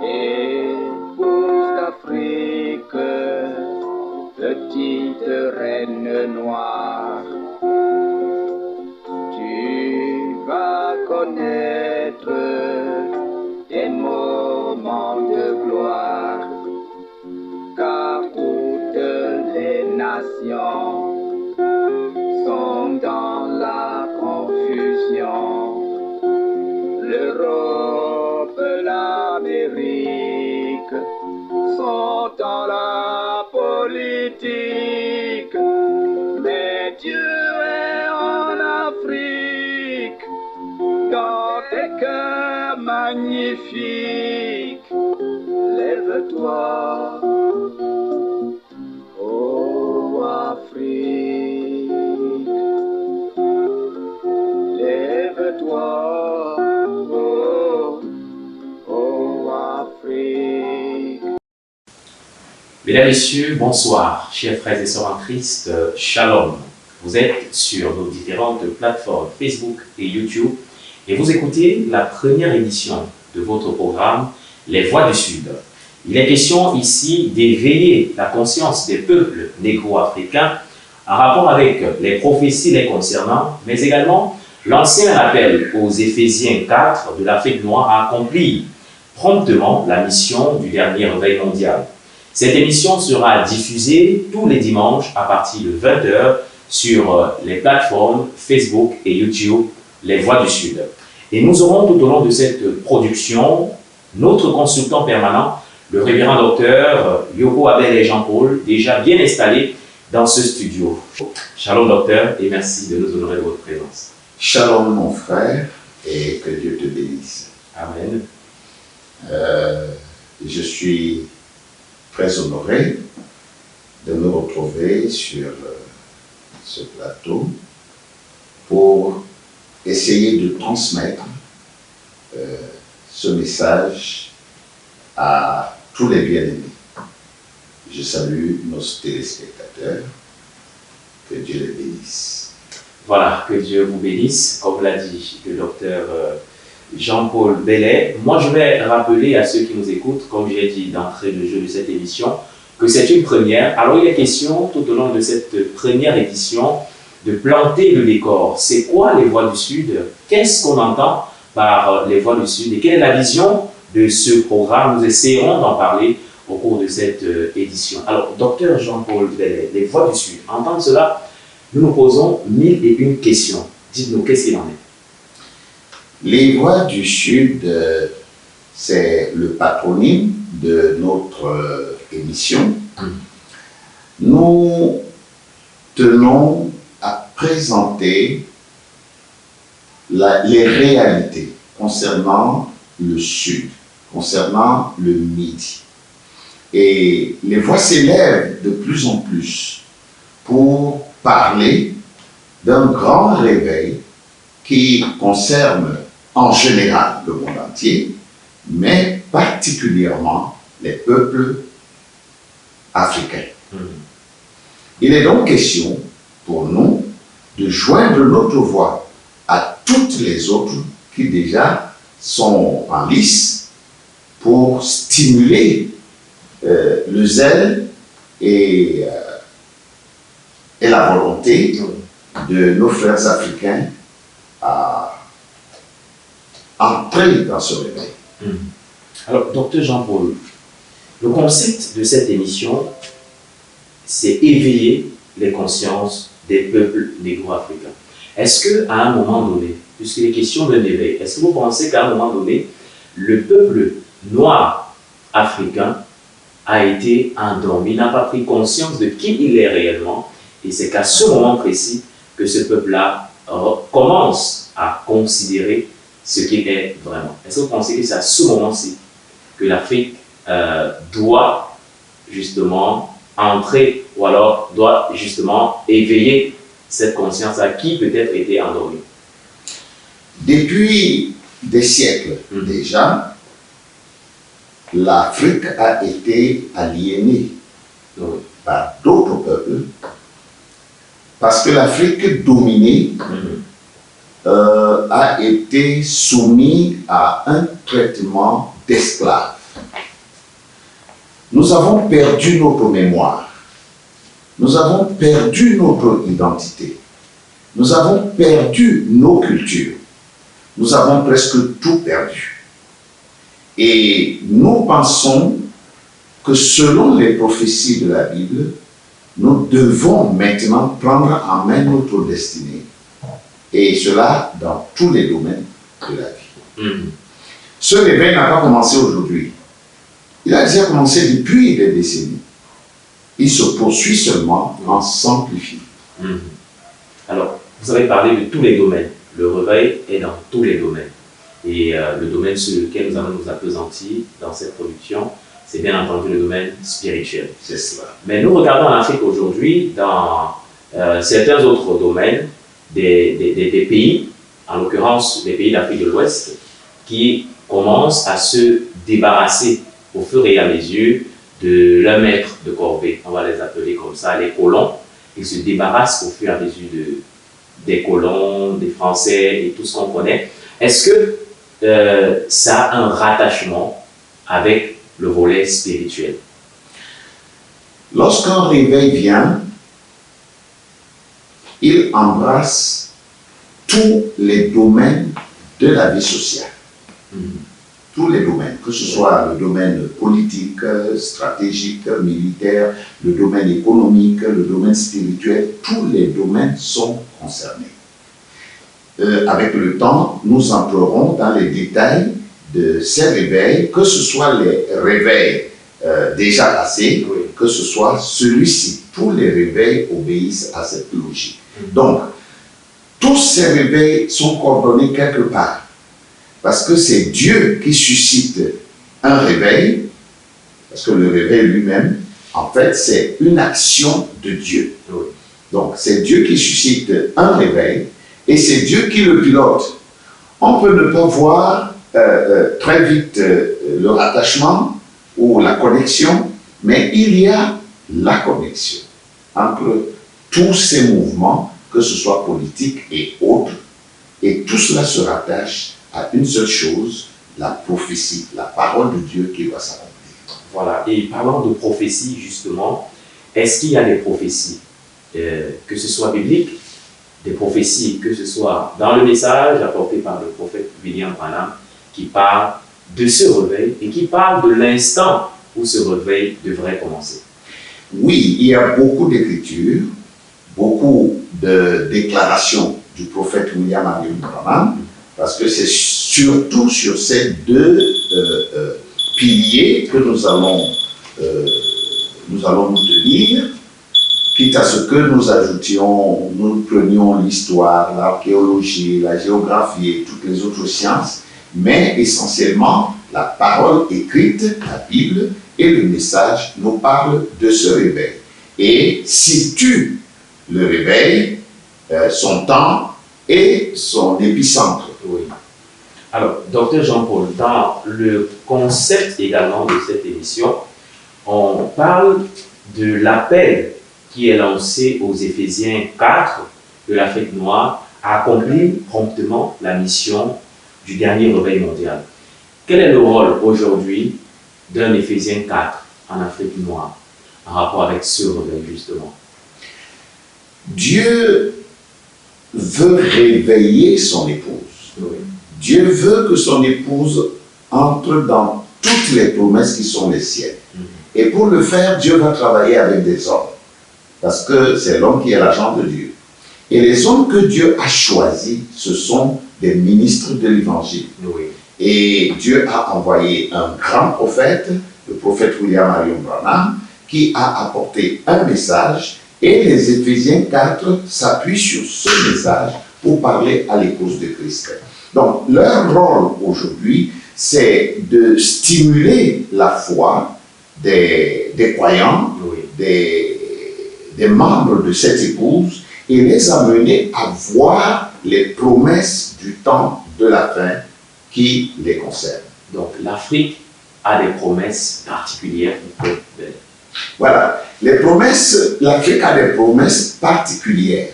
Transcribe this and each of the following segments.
Épouse d'Afrique, petite reine noire, tu vas connaître des moments de gloire, car toutes les nations sont dans la confusion. L'Europe, l'Amérique sont dans la politique, mais Dieu est en Afrique, dans tes cœurs magnifiques. Lève-toi, ô Afrique, lève-toi. Mesdames, Messieurs, bonsoir, chers frères et sœurs en Christ, Shalom. Vous êtes sur nos différentes plateformes Facebook et YouTube et vous écoutez la première édition de votre programme Les Voix du Sud. Il est question ici d'éveiller la conscience des peuples négro-africains en rapport avec les prophéties les concernant, mais également l'ancien appel aux Éphésiens 4 de l'Afrique noire à accomplir promptement la mission du dernier réveil mondial. Cette émission sera diffusée tous les dimanches à partir de 20h sur les plateformes Facebook et YouTube, Les Voix du Sud. Et nous aurons tout au long de cette production notre consultant permanent, le révérend docteur Yoko Abel et Jean-Paul, déjà bien installé dans ce studio. Shalom docteur et merci de nous honorer de votre présence. Shalom mon frère et que Dieu te bénisse. Amen. Je suis très honoré de me retrouver sur ce plateau pour essayer de transmettre ce message à tous les bien-aimés. Je salue nos téléspectateurs, que Dieu les bénisse. Voilà, que Dieu vous bénisse, comme l'a dit le docteur Jean-Paul Bellet. Moi, je vais rappeler à ceux qui nous écoutent, comme j'ai dit d'entrée de jeu de cette émission, que c'est une première. Alors, il est question, tout au long de cette première édition, de planter le décor. C'est quoi les Voix du Sud? Qu'est-ce qu'on entend par les Voix du Sud? Et quelle est la vision de ce programme? Nous essayerons d'en parler au cours de cette édition. Alors, docteur Jean-Paul Bellet, les Voix du Sud, entendre cela, nous nous posons 1001 questions. Dites-nous, qu'est-ce qu'il en est? Les Voix du Sud, c'est le patronyme de notre émission. Nous tenons à présenter les réalités concernant le Sud, concernant le Midi. Et les voix s'élèvent de plus en plus pour parler d'un grand réveil qui concerne en général le monde entier, mais particulièrement les peuples africains. Il est donc question pour nous de joindre notre voix à toutes les autres qui déjà sont en lice pour stimuler le zèle et la volonté de nos frères africains à entrer dans ce réveil. Alors, docteur Jean-Paul, le concept de cette émission, c'est éveiller les consciences des peuples négro-africains. Est-ce qu'à un moment donné, puisqu'il est question d'un éveil, est-ce que vous pensez qu'à un moment donné, le peuple noir africain a été endormi, n'a pas pris conscience de qui il est réellement, et c'est qu'à ce moment précis que ce peuple-là commence à considérer ce qu'il est vraiment? Est-ce que vous pensez que c'est à ce moment-ci que l'Afrique doit justement entrer, ou alors doit justement éveiller cette conscience-là qui peut-être était endormie? Depuis des siècles déjà, l'Afrique a été aliénée par d'autres peuples parce que l'Afrique dominée a été soumise à un traitement d'esclave. nous avons perdu notre mémoire. Nous avons perdu notre identité. Nous avons perdu nos cultures. Nous avons presque tout perdu. Et nous pensons que selon les prophéties de la Bible, nous devons maintenant prendre en main notre destinée. Et cela dans tous les domaines de la vie. Ce réveil n'a pas commencé aujourd'hui. Il a déjà commencé depuis des décennies. Il se poursuit seulement en s'amplifiant. Alors, vous avez parlé de tous les domaines. Le réveil est dans tous les domaines. Et le domaine sur lequel nous allons nous appesantir dans cette production, c'est bien entendu le domaine spirituel. C'est cela. Mais nous regardons en Afrique aujourd'hui, dans certains autres domaines, des pays, en l'occurrence les pays d'Afrique de l'Ouest, qui commencent à se débarrasser au fur et à mesure de leurs maîtres de corvée, on va les appeler comme ça, les colons. Ils se débarrassent au fur et à mesure des colons, des Français et tout ce qu'on connaît. Est-ce que ça a un rattachement avec le volet spirituel? Lorsqu'un réveil vient, il embrasse tous les domaines de la vie sociale. Tous les domaines, que ce soit le domaine politique, stratégique, militaire, le domaine économique, le domaine spirituel, tous les domaines sont concernés. Avec le temps, nous entrerons dans les détails de ces réveils, que ce soit les réveils déjà passés, que ce soit celui-ci. Tous les réveils obéissent à cette logique. Donc, tous ces réveils sont coordonnés quelque part. Parce que c'est Dieu qui suscite un réveil, parce que le réveil lui-même, en fait, c'est une action de Dieu. Donc, c'est Dieu qui suscite un réveil, et c'est Dieu qui le pilote. On peut ne pas voir très vite le rattachement ou la connexion, mais il y a la connexion entre tous ces mouvements, que ce soit politique et autres, et tout cela se rattache à une seule chose, la prophétie, la parole de Dieu qui va s'accomplir. Voilà, et parlant de prophétie justement, est-ce qu'il y a des prophéties, que ce soit bibliques, des prophéties, que ce soit dans le message apporté par le prophète William Branham, qui parle de ce réveil et qui parle de l'instant où ce réveil devrait commencer? Oui, il y a beaucoup d'écritures, beaucoup de déclarations du prophète William Marion Branham, parce que c'est surtout sur ces deux piliers que nous allons nous tenir, quitte à ce que nous ajoutions, nous prenions l'histoire, l'archéologie, la géographie et toutes les autres sciences, mais essentiellement la parole écrite, la Bible et le message nous parlent de ce réveil et situent le réveil, son temps et son épicentre. Oui. Alors, Dr Jean-Paul, dans le concept également de cette émission, on parle de l'appel qui est lancé aux Éphésiens 4 de l'Afrique noire à accomplir promptement la mission du dernier réveil mondial. Quel est le rôle aujourd'hui d'un Éphésiens 4 en Afrique noire en rapport avec ce réveil justement? Dieu veut réveiller son épouse. Oui. Dieu veut que son épouse entre dans toutes les promesses qui sont les siennes. Et pour le faire, Dieu va travailler avec des hommes. Parce que c'est l'homme qui est l'agent de Dieu. Et les hommes que Dieu a choisis, ce sont des ministres de l'Évangile. Oui. Et Dieu a envoyé un grand prophète, le prophète William Marion Branham, qui a apporté un message. Et les Éphésiens 4 s'appuient sur ce message pour parler à l'épouse de Christ. Donc, leur rôle aujourd'hui, c'est de stimuler la foi des croyants, Oui. des membres de cette épouse, et les amener à voir les promesses du temps de la fin qui les concernent. Donc, l'Afrique a des promesses particulières qui peuvent faire. Voilà, les promesses, l'Afrique a des promesses particulières,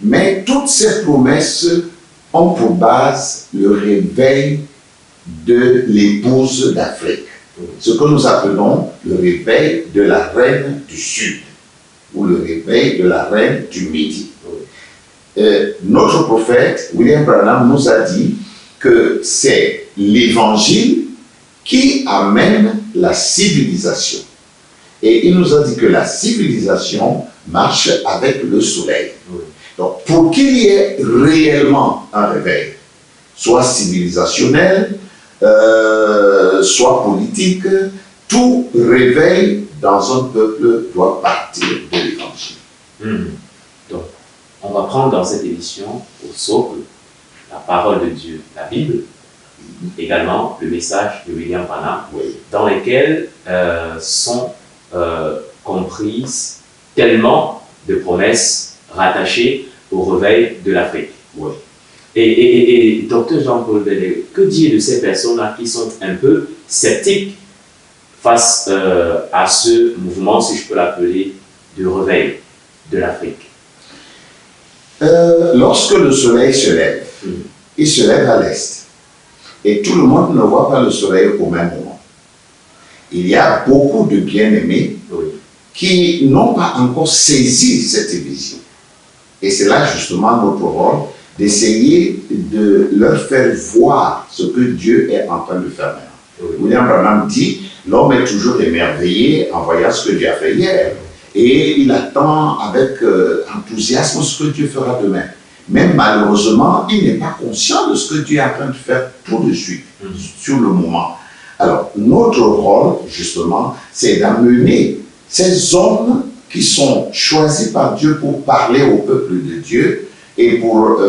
mais toutes ces promesses ont pour base le réveil de l'épouse d'Afrique. Ce que nous appelons le réveil de la reine du Sud ou le réveil de la reine du Midi. Notre prophète, William Branham, nous a dit que c'est l'évangile qui amène la civilisation. Et il nous a dit que la civilisation marche avec le soleil. Donc, pour qu'il y ait réellement un réveil, soit civilisationnel, soit politique, tout réveil dans un peuple doit partir de l'évangile. Donc, on va prendre dans cette émission au socle la parole de Dieu, la Bible, également le message de William Branham, dans lesquels sont comprises tellement de promesses rattachées au réveil de l'Afrique. Et Dr Jean-Paul Bellet, que dire de ces personnes-là qui sont un peu sceptiques face à ce mouvement, si je peux l'appeler, de réveil de l'Afrique? Lorsque le soleil se lève, il se lève à l'est. Et tout le monde ne voit pas le soleil au même moment. Il y a beaucoup de bien-aimés qui n'ont pas encore saisi cette vision. Et c'est là justement notre rôle d'essayer de leur faire voir ce que Dieu est en train de faire maintenant. William Branham dit, l'homme est toujours émerveillé en voyant ce que Dieu a fait hier. Et il attend avec enthousiasme ce que Dieu fera demain. Mais malheureusement, il n'est pas conscient de ce que Dieu est en train de faire tout de suite, sur le moment. Alors, notre rôle, justement, c'est d'amener ces hommes qui sont choisis par Dieu pour parler au peuple de Dieu et pour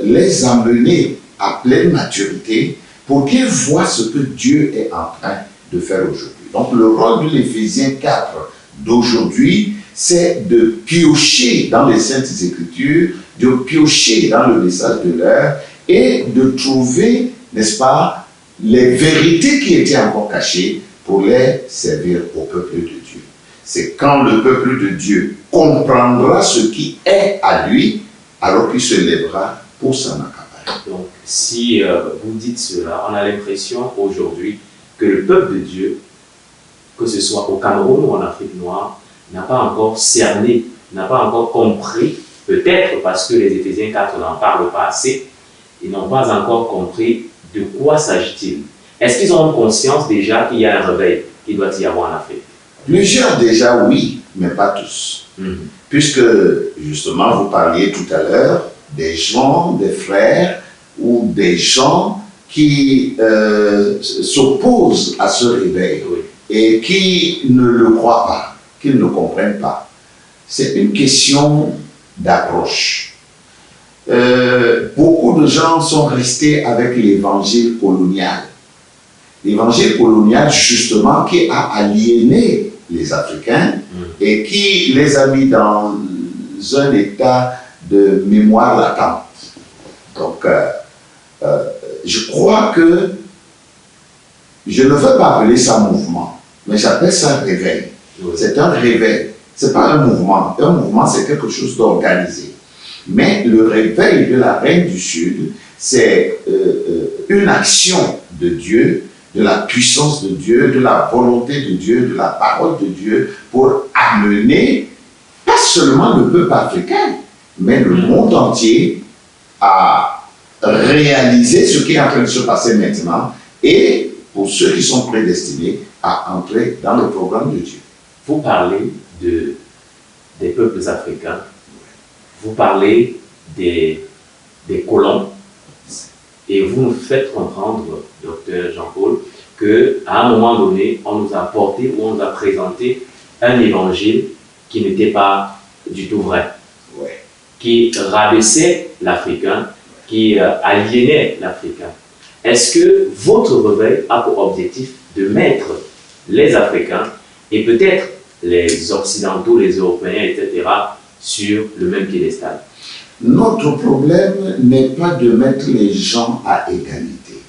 les amener à pleine maturité pour qu'ils voient ce que Dieu est en train de faire aujourd'hui. Donc, le rôle de l'Éphésiens 4 d'aujourd'hui, c'est de piocher dans les Saintes Écritures, de piocher dans le message de l'heure et de trouver, n'est-ce pas, les vérités qui étaient encore cachées pour les servir au peuple de Dieu. C'est quand le peuple de Dieu comprendra ce qui est à lui, alors qu'il se lèvera pour s'en accaparer. Donc, si vous dites cela, on a l'impression aujourd'hui que le peuple de Dieu, que ce soit au Cameroun ou en Afrique noire, n'a pas encore cerné, n'a pas encore compris, peut-être parce que les Éphésiens 4 n'en parlent pas assez, ils n'ont pas encore compris de quoi s'agit-il. Est-ce qu'ils ont conscience déjà qu'il y a un réveil qu'il doit y avoir en Afrique? Plusieurs déjà, oui, mais pas tous. Puisque, justement, vous parliez tout à l'heure des gens, des frères ou des gens qui s'opposent à ce réveil et qui ne le croient pas, qui ne le comprennent pas. C'est une question d'approche. Beaucoup de gens sont restés avec l'évangile colonial. L'évangile colonial, justement, qui a aliéné les Africains et qui les a mis dans un état de mémoire latente. Donc, je crois que je ne veux pas appeler ça mouvement, mais j'appelle ça réveil. C'est un réveil. Ce n'est pas un mouvement. Un mouvement, c'est quelque chose d'organisé. Mais le réveil de la Reine du Sud, c'est une action de Dieu, de la puissance de Dieu, de la volonté de Dieu, de la parole de Dieu, pour amener pas seulement le peuple africain, mais le monde entier à réaliser ce qui est en train de se passer maintenant et pour ceux qui sont prédestinés à entrer dans le programme de Dieu. Vous parlez des peuples africains, vous parlez des colons, et vous nous faites comprendre, docteur Jean-Paul, qu'à un moment donné, on nous a apporté ou on nous a présenté un évangile qui n'était pas du tout vrai, qui rabaissait l'Africain, qui aliénait l'Africain. Est-ce que votre réveil a pour objectif de mettre les Africains et peut-être les Occidentaux, les Européens, etc., sur le même piédestal? Notre problème n'est pas de mettre les gens à égalité.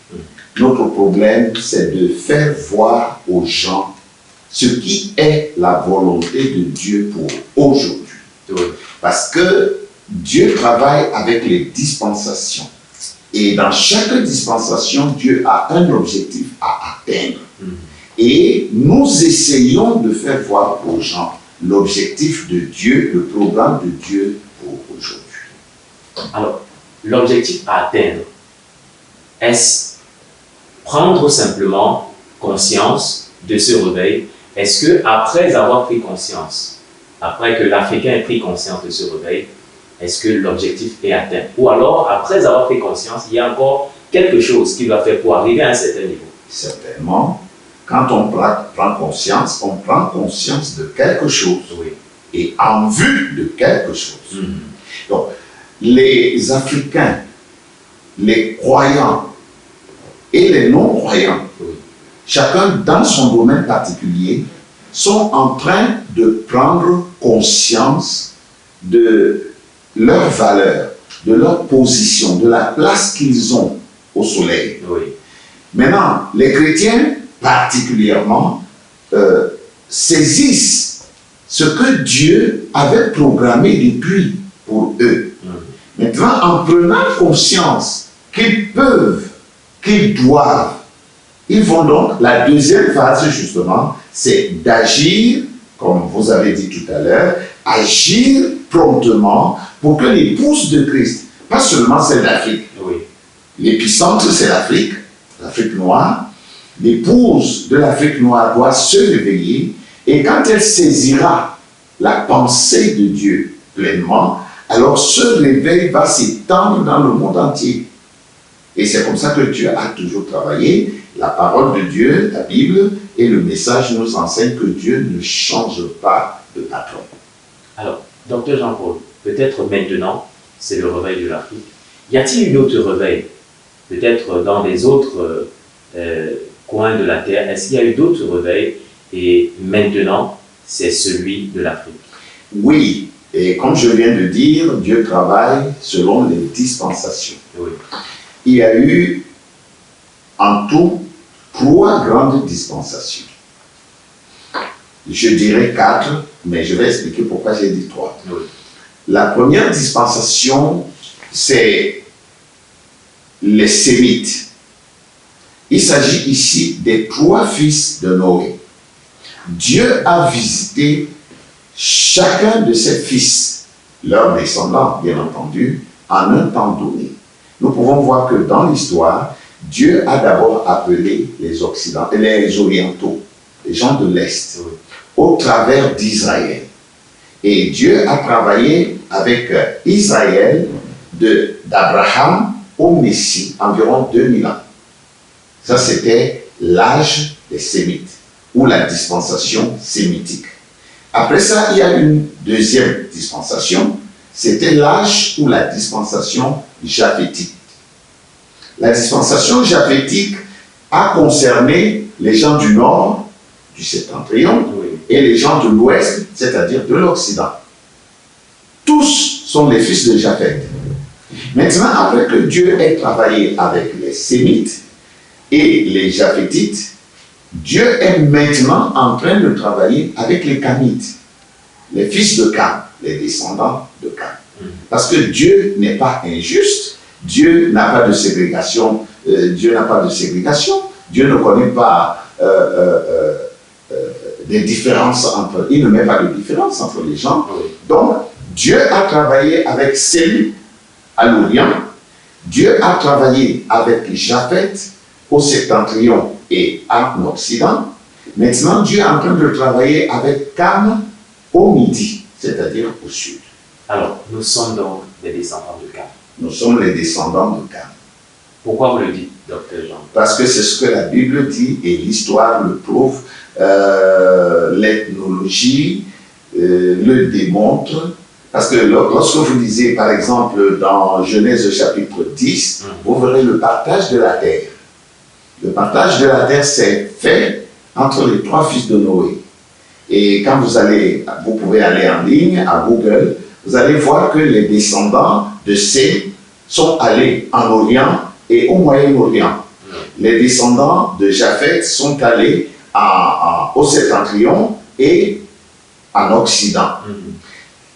Notre problème, c'est de faire voir aux gens ce qui est la volonté de Dieu pour aujourd'hui. Parce que Dieu travaille avec les dispensations. Et dans chaque dispensation, Dieu a un objectif à atteindre. Et nous essayons de faire voir aux gens l'objectif de Dieu, le programme de Dieu pour aujourd'hui. Alors, l'objectif à atteindre, est-ce prendre simplement conscience de ce réveil? Est-ce que après avoir pris conscience, après que l'Africain ait pris conscience de ce réveil, est-ce que l'objectif est atteint? Ou alors, après avoir pris conscience, il y a encore quelque chose qu'il doit faire pour arriver à un certain niveau? Certainement, quand on prend conscience de quelque chose, Oui. et en vue de quelque chose. Donc, les Africains, les croyants et les non-croyants, chacun dans son domaine particulier, sont en train de prendre conscience de leur valeur, de leur position, de la place qu'ils ont au soleil. Oui. Maintenant, les chrétiens particulièrement saisissent ce que Dieu avait programmé depuis pour eux. Maintenant, en prenant conscience qu'ils peuvent, qu'ils doivent, ils vont donc, la deuxième phase justement, c'est d'agir, comme vous avez dit tout à l'heure, agir promptement pour que l'épouse de Christ, pas seulement celle d'Afrique, l'épicentre c'est l'Afrique, l'Afrique noire, l'épouse de l'Afrique noire doit se réveiller et quand elle saisira la pensée de Dieu pleinement, alors ce réveil va s'étendre dans le monde entier. Et c'est comme ça que Dieu a toujours travaillé. La parole de Dieu, la Bible et le message nous enseignent que Dieu ne change pas de patron. Alors, docteur Jean-Paul, peut-être maintenant, c'est le réveil de l'Afrique. Y a-t-il une autre réveil? Peut-être dans les autres coins de la terre, est-ce qu'il y a eu d'autres réveils et maintenant, c'est celui de l'Afrique? Oui, et comme je viens de dire, Dieu travaille selon les dispensations. Oui. Il y a eu en tout 3 grandes dispensations. Je dirais 4, mais je vais expliquer pourquoi j'ai dit 3. Oui. La première dispensation, c'est les Sémites. Il s'agit ici des 3 fils de Noé. Dieu a visité chacun de ses fils, leurs descendants, bien entendu, en un temps donné. Nous pouvons voir que dans l'histoire, Dieu a d'abord appelé les Occidentaux, les Orientaux, les gens de l'Est, au travers d'Israël. Et Dieu a travaillé avec Israël d'Abraham au Messie, environ 2000 ans. Ça, c'était l'âge des Sémites, ou la dispensation sémitique. Après ça, il y a une deuxième dispensation, c'était l'âge ou la dispensation japhétique. La dispensation japhétique a concerné les gens du nord, du septentrion, et les gens de l'ouest, c'est-à-dire de l'Occident. Tous sont les fils de Japheth. Maintenant, après que Dieu ait travaillé avec les Sémites et les Japhétites, Dieu est maintenant en train de travailler avec les Camites, les fils de Cam, les descendants de Cam. Parce que Dieu n'est pas injuste, Dieu n'a pas de ségrégation, Dieu ne connaît pas des différences entre, il ne met pas de différence entre les gens. Donc, Dieu a travaillé avec Sem à l'Orient, Dieu a travaillé avec Japheth au septentrion et en Occident. Maintenant, Dieu est en train de travailler avec Cam au midi, c'est-à-dire au sud. Alors, nous sommes donc des descendants de Cam. Nous sommes les descendants de Cam. Pourquoi vous le dites, docteur Jean? Parce que c'est ce que la Bible dit et l'histoire le prouve, l'ethnologie le démontre. Parce que lorsque vous lisez, par exemple, dans Genèse chapitre 10, vous verrez le partage de la terre. Le partage de la terre s'est fait entre les 3 fils de Noé. Et quand vous pouvez aller en ligne à Google, vous allez voir que les descendants de Sem sont allés en Orient et au Moyen-Orient. Les descendants de Japheth sont allés au septentrion et en Occident.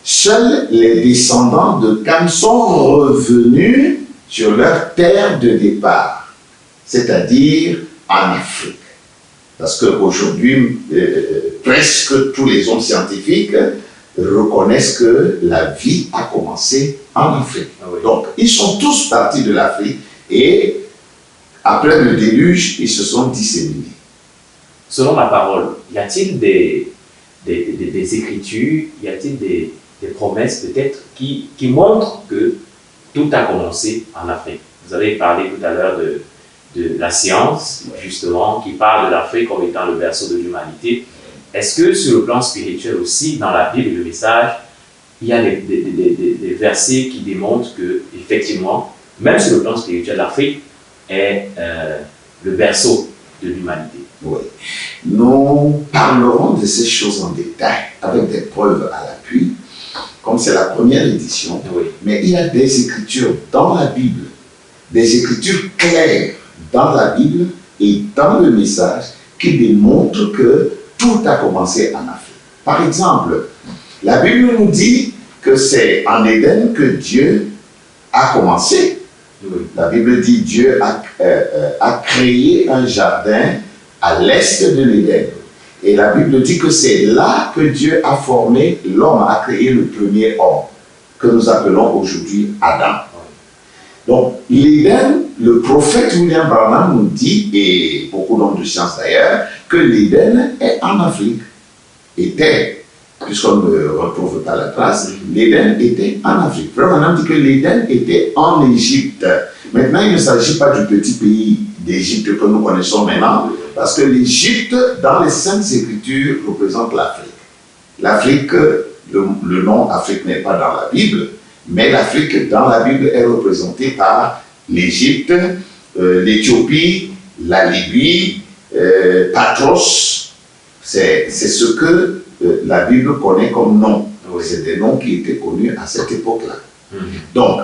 Seuls les descendants de Cam sont revenus sur leur terre de départ, c'est-à-dire en Afrique. Parce qu'aujourd'hui, presque tous les hommes scientifiques reconnaissent que la vie a commencé en Afrique. Ah oui. Donc, ils sont tous partis de l'Afrique et après le déluge, ils se sont disséminés. Selon la parole, y a-t-il des écritures, y a-t-il des promesses peut-être qui montrent que tout a commencé en Afrique? Vous avez parlé tout à l'heure de la science, justement, qui parle de l'Afrique comme étant le berceau de l'humanité. Est-ce que sur le plan spirituel aussi, dans la Bible et le message, il y a des versets qui démontrent que, effectivement, même sur le plan spirituel, l'Afrique est le berceau de l'humanité? Oui. Nous parlerons de ces choses en détail, avec des preuves à l'appui, comme c'est la première édition. Oui. Mais il y a des écritures dans la Bible, des écritures claires dans la Bible et dans le message qui démontrent que tout a commencé en Afrique. Par exemple, la Bible nous dit que c'est en Éden que Dieu a commencé. Oui. La Bible dit Dieu a créé un jardin à l'est de l'Éden. Et la Bible dit que c'est là que Dieu a formé l'homme, a créé le premier homme, que nous appelons aujourd'hui Adam. Donc, l'Éden, le prophète William Branham nous dit, et beaucoup d'hommes de science d'ailleurs, que l'Éden est en Afrique. Était, puisqu'on ne retrouve pas la trace, l'Éden était en Afrique. Frère Branham dit que l'Éden était en Égypte. Maintenant, il ne s'agit pas du petit pays d'Égypte que nous connaissons maintenant, parce que l'Égypte, dans les Saintes Écritures, représente l'Afrique. L'Afrique, le nom Afrique n'est pas dans la Bible, mais l'Afrique dans la Bible est représentée par l'Égypte, l'Éthiopie, la Libye, Patros. C'est ce que la Bible connaît comme nom. C'est des noms qui étaient connus à cette époque-là. Donc,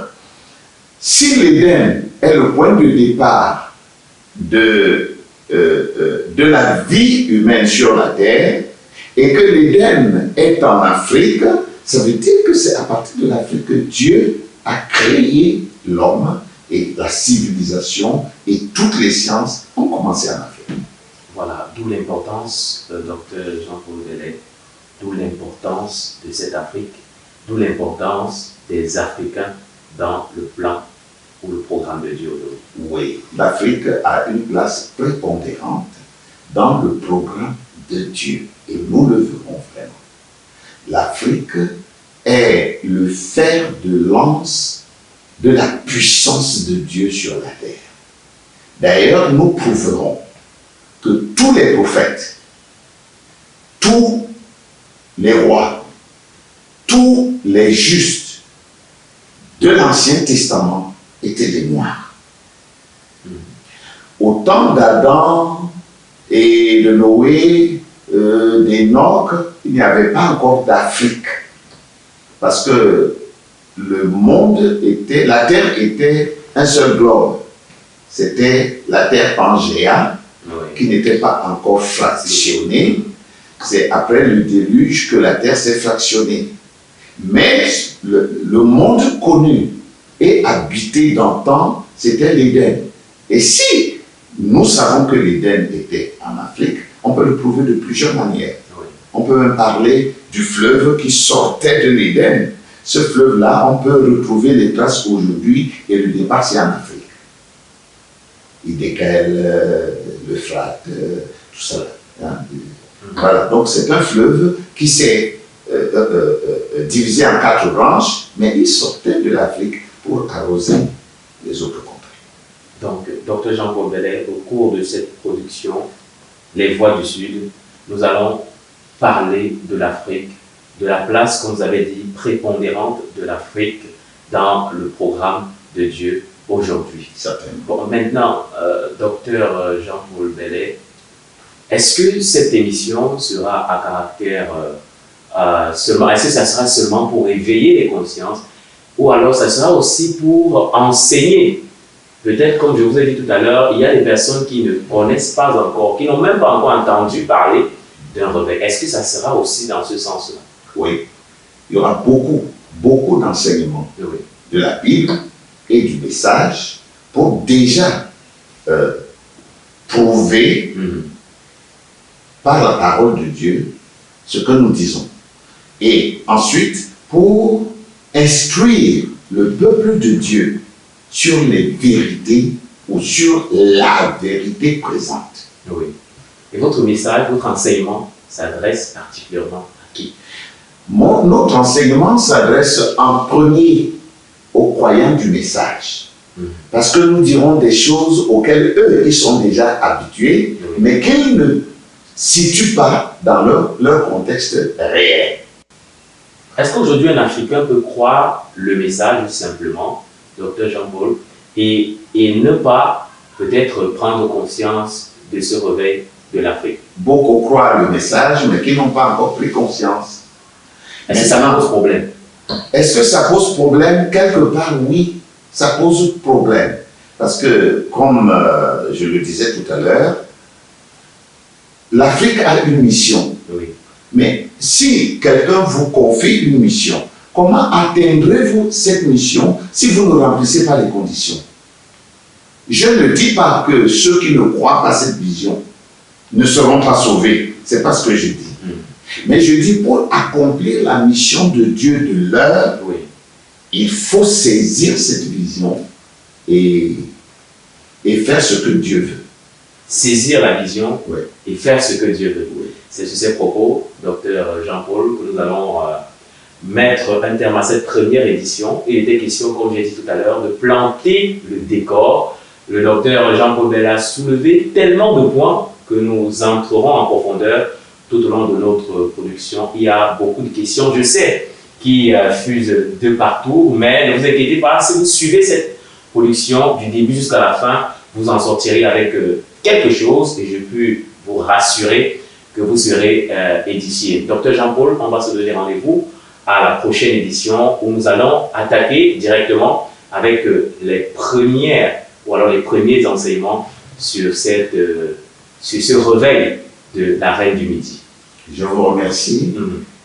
si l'Éden est le point de départ de la vie humaine sur la terre, et que l'Éden est en Afrique, ça veut dire que c'est à partir de l'Afrique que Dieu a créé l'homme et la civilisation et toutes les sciences ont commencé en Afrique. Voilà, d'où l'importance, docteur Jean-Paul Bellet, d'où l'importance de cette Afrique, d'où l'importance des Africains dans le plan ou le programme de Dieu aujourd'hui. Oui, l'Afrique a une place prépondérante dans le programme de Dieu et nous le verrons vraiment. L'Afrique est le fer de lance de la puissance de Dieu sur la terre. D'ailleurs, nous prouverons que tous les prophètes, tous les rois, tous les justes de l'Ancien Testament étaient des Noirs. Au temps d'Adam et de Noé, d'Enoch, il n'y avait pas encore d'Afrique. Parce que le monde était, la terre était un seul globe. C'était la terre Pangéa, qui n'était pas encore fractionnée. C'est après le déluge que la terre s'est fractionnée. Mais le monde connu et habité d'antan, c'était l'Éden. Et si nous savons que l'Éden était en Afrique, on peut le prouver de plusieurs manières. On peut même parler du fleuve qui sortait de l'Éden. Ce fleuve-là, on peut retrouver les traces aujourd'hui et le départ, c'est en Afrique. Idékel, l'Euphrate, tout ça. Hein. Voilà, donc c'est un fleuve qui s'est divisé en 4 branches, mais il sortait de l'Afrique pour arroser les autres contrées. Donc, Dr Jean-Paul Bellet, au cours de cette production, Les Voix du Sud, nous allons parler de l'Afrique, de la place, comme vous avez dit, prépondérante de l'Afrique dans le programme de Dieu aujourd'hui. Certainement. Bon, maintenant, docteur Jean-Paul Bellet, est-ce que cette émission sera à caractère seulement, est-ce que ça sera seulement pour éveiller les consciences, ou alors ça sera aussi pour enseigner? Peut-être, comme je vous ai dit tout à l'heure, il y a des personnes qui ne connaissent pas encore, qui n'ont même pas encore entendu parler d'un réveil. Est-ce que ça sera aussi dans ce sens-là? Oui. Il y aura beaucoup d'enseignements de la Bible et du message pour déjà prouver par la parole de Dieu ce que nous disons. Et ensuite, pour instruire le peuple de Dieu sur les vérités ou sur la vérité présente. Oui. Et votre message, votre enseignement s'adresse particulièrement à qui? Notre enseignement s'adresse en premier aux croyants du message. Parce que nous dirons des choses auxquelles eux, ils sont déjà habitués, mais qu'ils ne situent pas dans leur contexte réel. Est-ce qu'aujourd'hui un Africain peut croire le message simplement, Dr Jean-Paul, et ne pas peut-être prendre conscience de ce réveil de l'Afrique? Beaucoup croient le message, mais qui n'ont pas encore pris conscience. Est-ce que ça pose problème? Est-ce que ça pose problème? Quelque part, oui, ça pose problème. Parce que, comme je le disais tout à l'heure, l'Afrique a une mission. Oui. Mais si quelqu'un vous confie une mission, comment atteindrez-vous cette mission si vous ne remplissez pas les conditions? Je ne dis pas que ceux qui ne croient pas cette vision ne seront pas sauvés. Ce n'est pas ce que je dis. Mais je dis, pour accomplir la mission de Dieu de l'heure, Oui. il faut saisir cette vision et faire ce que Dieu veut. Saisir la vision, Oui. et faire ce que Dieu veut. C'est sur ces propos, Dr Jean-Paul, que nous allons mettre un terme à cette première édition. Il était question, comme j'ai dit tout à l'heure, de planter le décor. Le docteur Jean-Paul Bell a soulevé tellement de points que nous entrerons en profondeur tout au long de notre production. Il y a beaucoup de questions, je sais, qui fusent de partout, mais ne vous inquiétez pas, si vous suivez cette production du début jusqu'à la fin, vous en sortirez avec quelque chose, et je peux vous rassurer que vous serez édifié. Docteur Jean-Paul, on va se donner rendez-vous à la prochaine édition où nous allons attaquer directement avec les premiers enseignements sur ce réveil de la Reine du Midi. Je vous remercie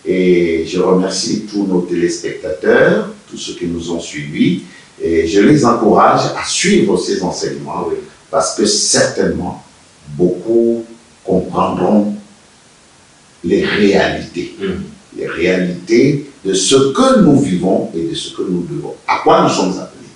et je remercie tous nos téléspectateurs, tous ceux qui nous ont suivis, et je les encourage à suivre ces enseignements parce que certainement beaucoup comprendront les réalités de ce que nous vivons et de ce que nous devons, à quoi nous sommes appelés.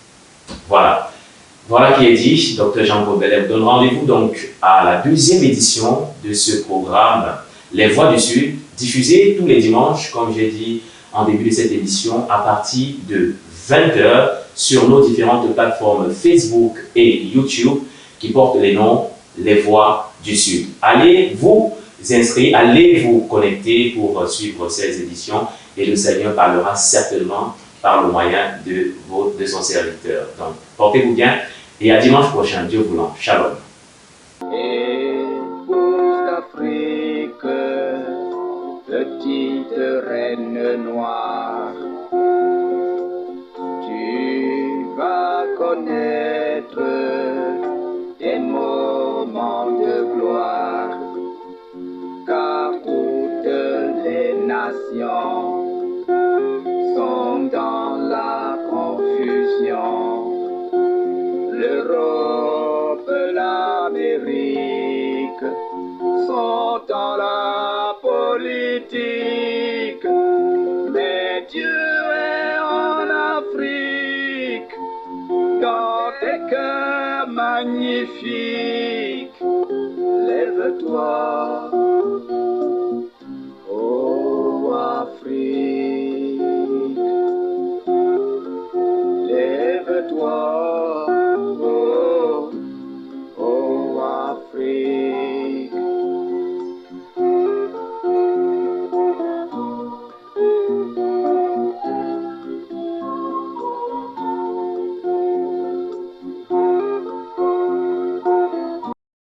Voilà qui est dit. Dr Jean-Paul Bell vous donne rendez-vous donc à la deuxième édition de ce programme Les Voix du Sud, diffusé tous les dimanches, comme j'ai dit en début de cette émission, à partir de 20h sur nos différentes plateformes Facebook et YouTube qui portent les noms Les Voix du Sud. Allez vous inscrire, allez vous connecter pour suivre ces éditions et le Seigneur parlera certainement par le moyen de son serviteur. Donc, portez-vous bien et à dimanche prochain, Dieu voulant. Shalom. Épouse d'Afrique, petite reine noire, tu vas connaître des moments de gloire, car toutes les nations sont dans la confusion. L'Europe, l'Amérique sont dans la politique, mais Dieu est en Afrique, dans tes cœurs magnifiques. Lève-toi, ô Afrique, lève-toi.